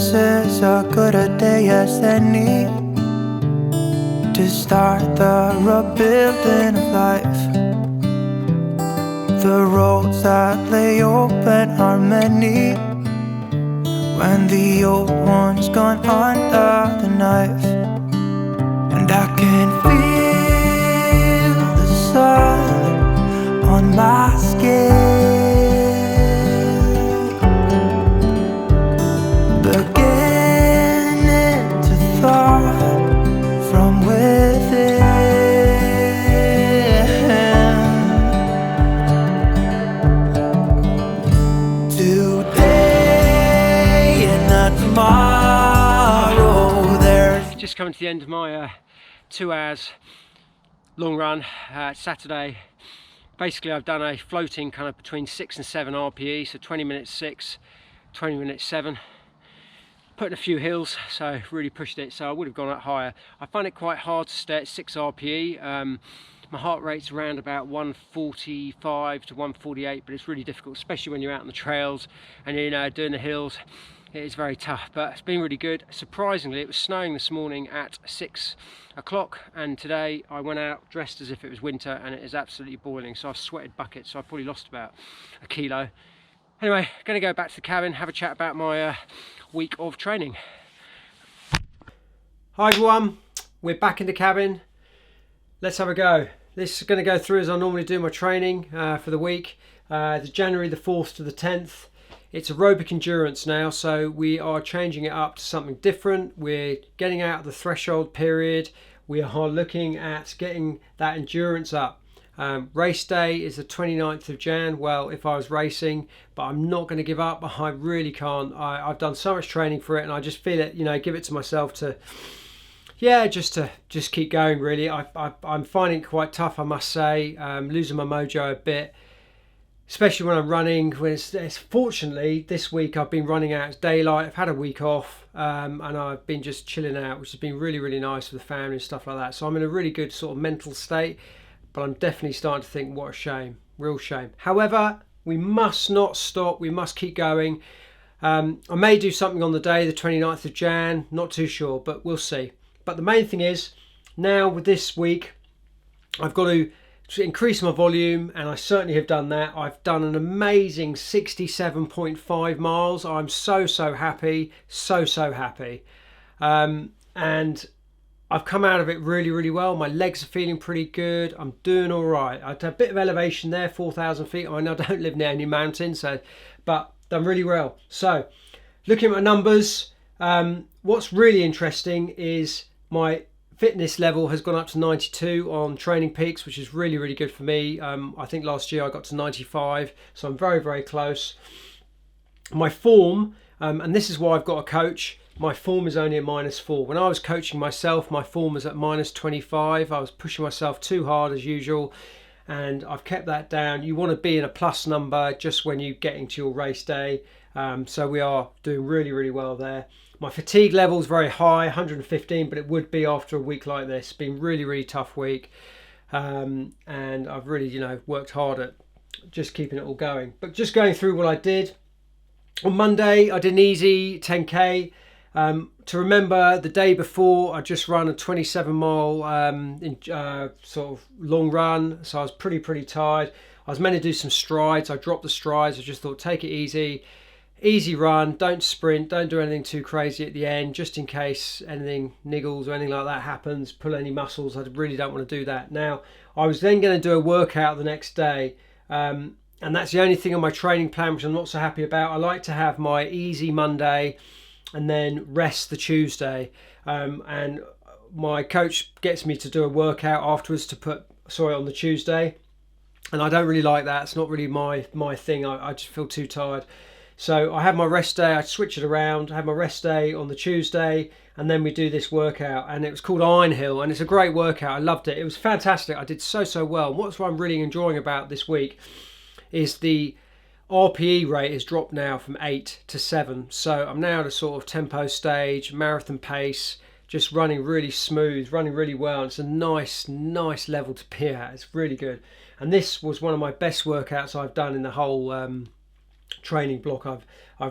This is as good a day as any to start the rebuilding of life. The roads that lay open are many when the old one's gone under the knife. And I can feel the sun on my skin, beginning to thaw from within. Today and not tomorrow. There's just coming to the end of my 2 hours long run. Saturday, basically I've done a floating kind of between 6 and 7 RPE, so 20 minutes 6, 20 minutes 7. Putting a few hills, so really pushed it, so I would have gone up higher. I find it quite hard to stay at 6 RPE. My heart rate's around about 145 to 148, but it's really difficult, especially when you're out on the trails and you're doing the hills. It is very tough, but it's been really good. Surprisingly, it was snowing this morning at 6 o'clock, and today I went out dressed as if it was winter, and it is absolutely boiling, so I've sweated buckets, so I've probably lost about a kilo. Anyway, going to go back to the cabin, have a chat about my week of training. Hi everyone, we're back in the cabin. Let's have a go. This is going to go through as I normally do my training for the week. The January the 4th to the 10th. It's aerobic endurance now, so we are changing it up to something different. We're getting out of the threshold period. We are looking at getting that endurance up. Race day is the 29th of Jan. Well, if I was racing, but I'm not going to give up. I really can't. I've done so much training for it, and I just feel it, you know, give it to myself to, yeah, just keep going really. I'm finding it quite tough, I must say. Losing my mojo a bit, especially when I'm running. When it's fortunately this week I've been running out. It's daylight. I've had a week off, and I've been just chilling out, which has been really, really nice with the family and stuff like that. So I'm in a really good sort of mental state, but I'm definitely starting to think, what a shame, real shame. However, we must not stop. We must keep going. I may do something on the day, the 29th of Jan, not too sure, but we'll see. But the main thing is, now with this week, I've got to increase my volume, and I certainly have done that. I've done an amazing 67.5 miles. I'm so happy, so happy. And I've come out of it really, really well. My legs are feeling pretty good. I'm doing all right. I had a bit of elevation there, 4,000 feet. I know I don't live near any mountains, so, but done really well. So looking at my numbers, what's really interesting is my fitness level has gone up to 92 on Training Peaks, which is really, really good for me. I think last year I got to 95, so I'm very, very close. My form, and this is why I've got a coach, my form is only a -4. When I was coaching myself, my form was at -25. I was pushing myself too hard as usual, and I've kept that down. You want to be in a plus number just when you get into your race day. So we are doing really, really well there. My fatigue level is very high, 115, but it would be after a week like this. It's been really, really tough week, and I've really, you know, worked hard at just keeping it all going. But just going through what I did on Monday, I did an easy 10k. To remember, the day before I just run a 27-mile sort of long run, so I was pretty tired. I was meant to do some strides. I dropped the strides. I just thought, take it easy run, don't sprint, don't do anything too crazy at the end, just in case anything niggles or anything like that happens, pull any muscles. I really don't want to do that. Now, I was then going to do a workout the next day, and that's the only thing on my training plan which I'm not so happy about. I like to have my easy Monday and then rest the Tuesday, and my coach gets me to do a workout afterwards to put on the Tuesday, and I don't really like that. It's not really my thing. I just feel too tired. So I have my rest day, I switch it around, I have my rest day on the Tuesday, and then we do this workout, and it was called Iron Hill, and it's a great workout. I loved it. It was fantastic. I did so well. And what I'm really enjoying about this week is the RPE rate has dropped now from 8 to 7. So I'm now at a sort of tempo stage, marathon pace, just running really smooth, running really well. It's a nice level to be at. It's really good. And this was one of my best workouts I've done in the whole training block. I'm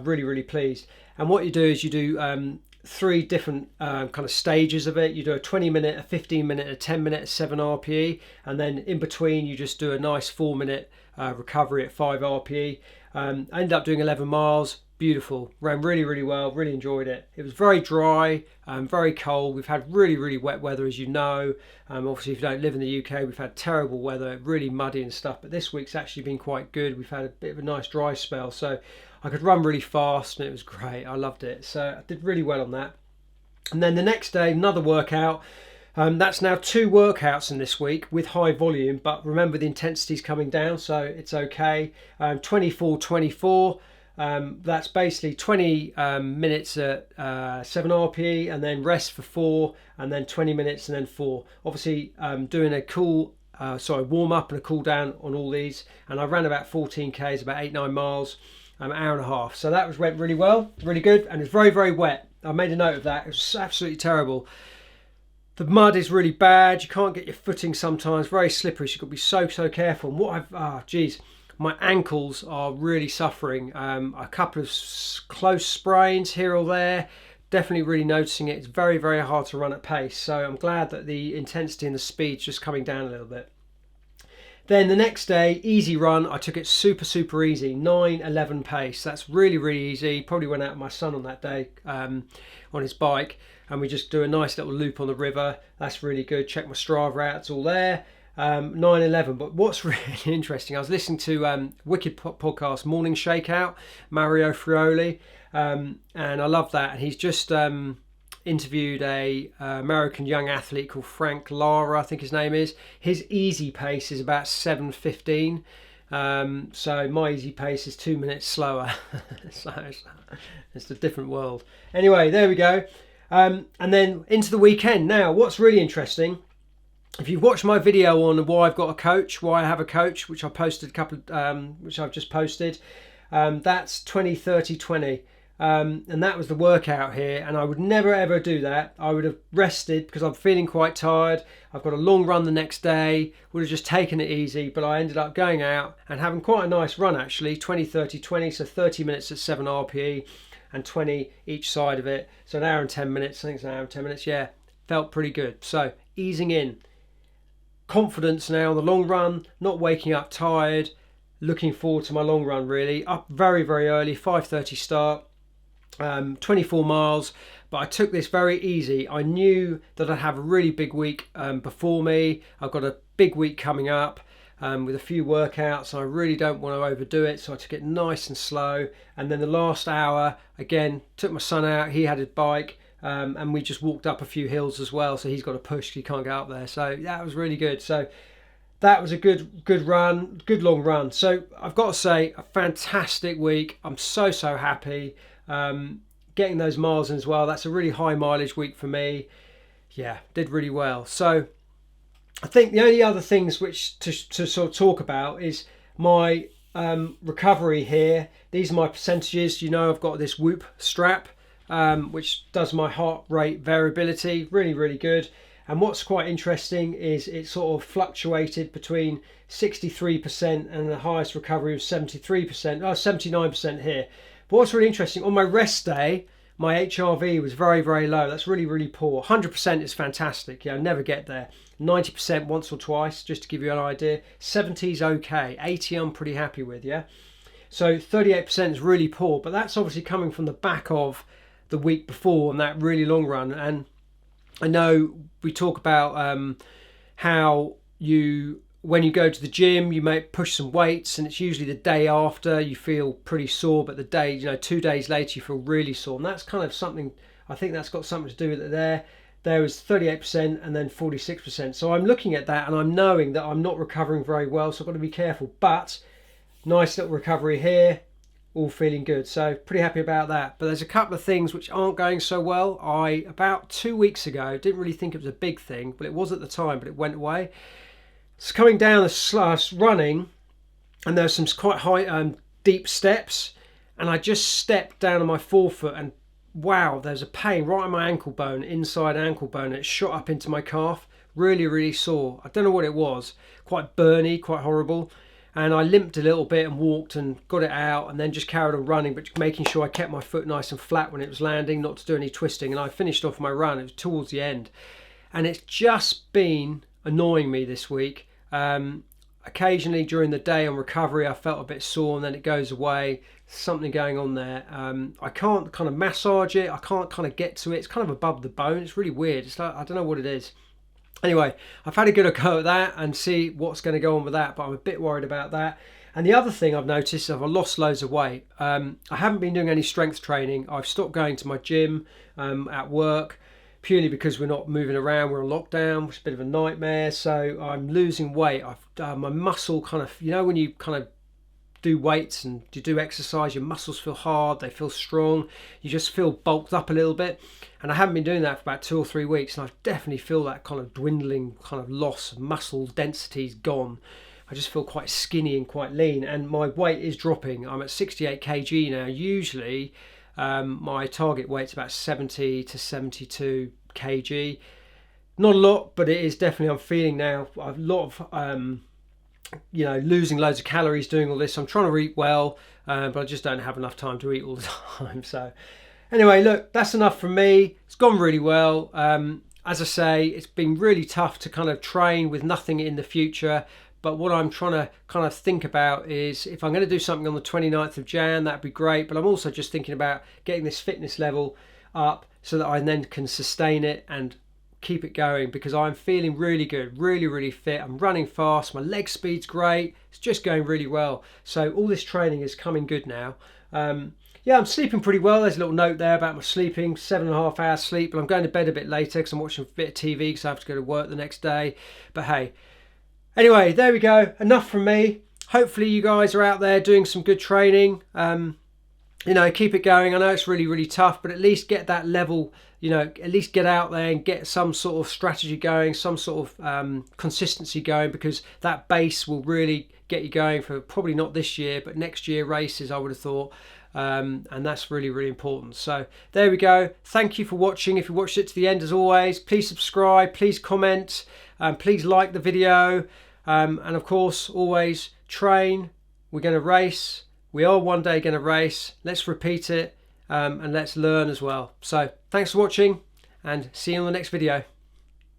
really pleased. And what you do is you do 3 different kind of stages of it. You do a 20-minute, a 15-minute, a 10-minute, a 7 RPE, and then in between you just do a nice 4-minute recovery at 5 RPE. I ended up doing 11 miles. Beautiful, ran really, really well, really enjoyed it. It was very dry, very cold. We've had really, really wet weather, as you know. Obviously, if you don't live in the UK, we've had terrible weather, really muddy and stuff, but this week's actually been quite good. We've had a bit of a nice dry spell, so I could run really fast and it was great. I loved it, so I did really well on that. And then the next day, another workout. That's now 2 workouts in this week with high volume, but remember the intensity's coming down, so it's okay. 24-24. That's basically 20 minutes at 7 RPE, and then rest for 4, and then 20 minutes and then 4. Obviously doing a warm up and a cool down on all these, and I ran about 14 Ks, about 8-9 miles, an hour and a half. So that went really well, really good, and it's very, very wet. I made a note of that. It was absolutely terrible. The mud is really bad. You can't get your footing sometimes, very slippery, so you've got to be so careful. And what my ankles are really suffering. A couple of close sprains here or there. Definitely really noticing it. It's very, very hard to run at pace. So I'm glad that the intensity and the speed's just coming down a little bit. Then the next day, easy run. I took it super easy, 9:11 pace. That's really, really easy. Probably went out with my son on that day on his bike, and we just do a nice little loop on the river. That's really good. Check my Strava out, it's all there. 9:11. But what's really interesting, I was listening to Wicked podcast, Morning Shakeout, Mario Frioli, and I love that. And he's just interviewed a American young athlete called Frank Lara, I think his name is. His easy pace is about 7:15. So my easy pace is 2 minutes slower. So it's a different world. Anyway, there we go. And then into the weekend. Now, what's really interesting, if you've watched my video on why I've got a coach, why I have a coach, which I posted which I've just posted, that's 20-30-20. And that was the workout here, and I would never ever do that. I would have rested because I'm feeling quite tired. I've got a long run the next day, would have just taken it easy, but I ended up going out and having quite a nice run actually, 20-30-20, so 30 minutes at 7 RPE and 20 each side of it, so an hour and 10 minutes. I think it's an hour and 10 minutes. Yeah, felt pretty good. So easing in, confidence now on the long run, not waking up tired, looking forward to my long run really. Up very, very early, 5:30 start. 24 miles, but I took this very easy. I knew that I'd have a really big week before me. I've got a big week coming up with a few workouts, and I really don't want to overdo it, so I took it nice and slow. And then the last hour, again, took my son out. He had his bike, and we just walked up a few hills as well, so he's got to push, he can't get up there. So that was really good. So that was a good run, good long run. So I've got to say, a fantastic week. I'm so happy. Getting those miles in as well. That's a really high mileage week for me. Yeah, did really well. So I think the only other things which to sort of talk about is my recovery here. These are my percentages. You know, I've got this Whoop strap, which does my heart rate variability. Really, really good. And what's quite interesting is it sort of fluctuated between 63% and the highest recovery was 79% here. But what's really interesting, on my rest day, my HRV was very, very low. That's really, really poor. 100% is fantastic. Yeah, I never get there. 90% once or twice, just to give you an idea. 70 is okay. 80 I'm pretty happy with, yeah. So 38% is really poor, but that's obviously coming from the back of the week before and that really long run. And I know we talk about how when you go to the gym, you may push some weights, and it's usually the day after you feel pretty sore, but the day, 2 days later, you feel really sore. And that's kind of something, I think that's got something to do with it there. There was 38% and then 46%. So I'm looking at that and I'm knowing that I'm not recovering very well, so I've got to be careful. But nice little recovery here, all feeling good. So pretty happy about that. But there's a couple of things which aren't going so well. About 2 weeks ago, didn't really think it was a big thing, but it was at the time, but it went away. It's coming down the running, and there's some quite high, deep steps, and I just stepped down on my forefoot, and wow, there's a pain right on my ankle bone, inside ankle bone, and it shot up into my calf. Really, really sore. I don't know what it was. Quite burny, quite horrible. and I limped a little bit and walked and got it out, and then just carried on running, but making sure I kept my foot nice and flat when it was landing, not to do any twisting. And I finished off my run. It was towards the end, and it's just been annoying me this week. Occasionally during the day on recovery, I felt a bit sore, and then it goes away. Something going on there. I can't kind of massage it. I can't kind of get to it. It's kind of above the bone. It's really weird. It's like, I don't know what it is. Anyway, I've had a good go at that and see what's going to go on with that, but I'm a bit worried about that. And the other thing I've noticed is I've lost loads of weight. I haven't been doing any strength training. I've stopped going to my gym at work, purely because we're not moving around. We're on lockdown, which is a bit of a nightmare. So I'm losing weight. My muscle kind of, when you kind of do weights and you do exercise, your muscles feel hard, they feel strong, you just feel bulked up a little bit. And I haven't been doing that for about 2 or 3 weeks, and I definitely feel that kind of dwindling, kind of loss of muscle density's gone. I just feel quite skinny and quite lean, and my weight is dropping. I'm at 68 kg now. Usually my target weight's about 70 to 72 kg. Not a lot, but it is definitely, I'm feeling now a lot of losing loads of calories doing all this. I'm trying to eat well, but I just don't have enough time to eat all the time. So anyway, look, that's enough from me. It's gone really well. As I say, it's been really tough to kind of train with nothing in the future. But what I'm trying to kind of think about is, if I'm going to do something on the 29th of Jan, that'd be great. But I'm also just thinking about getting this fitness level up so that I then can sustain it and keep it going, because I'm feeling really good, really fit. I'm running fast, my leg speed's great, it's just going really well. So all this training is coming good now. Yeah, I'm sleeping pretty well. There's a little note there about my sleeping, 7.5 hours sleep, but I'm going to bed a bit later because I'm watching a bit of TV because I have to go to work the next day. But hey, anyway, there we go, enough from me. Hopefully you guys are out there doing some good training. Keep it going. I know it's really tough, but at least get that level, at least get out there and get some sort of strategy going, some sort of consistency going, because that base will really get you going for probably not this year, but next year races, I would have thought. And that's really important. So there we go. Thank you for watching. If you watched it to the end, as always, please subscribe, please comment, please like the video, and of course, always train. We're going to race. We are one day going to race. Let's repeat it, and let's learn as well. So thanks for watching, and see you on the next video.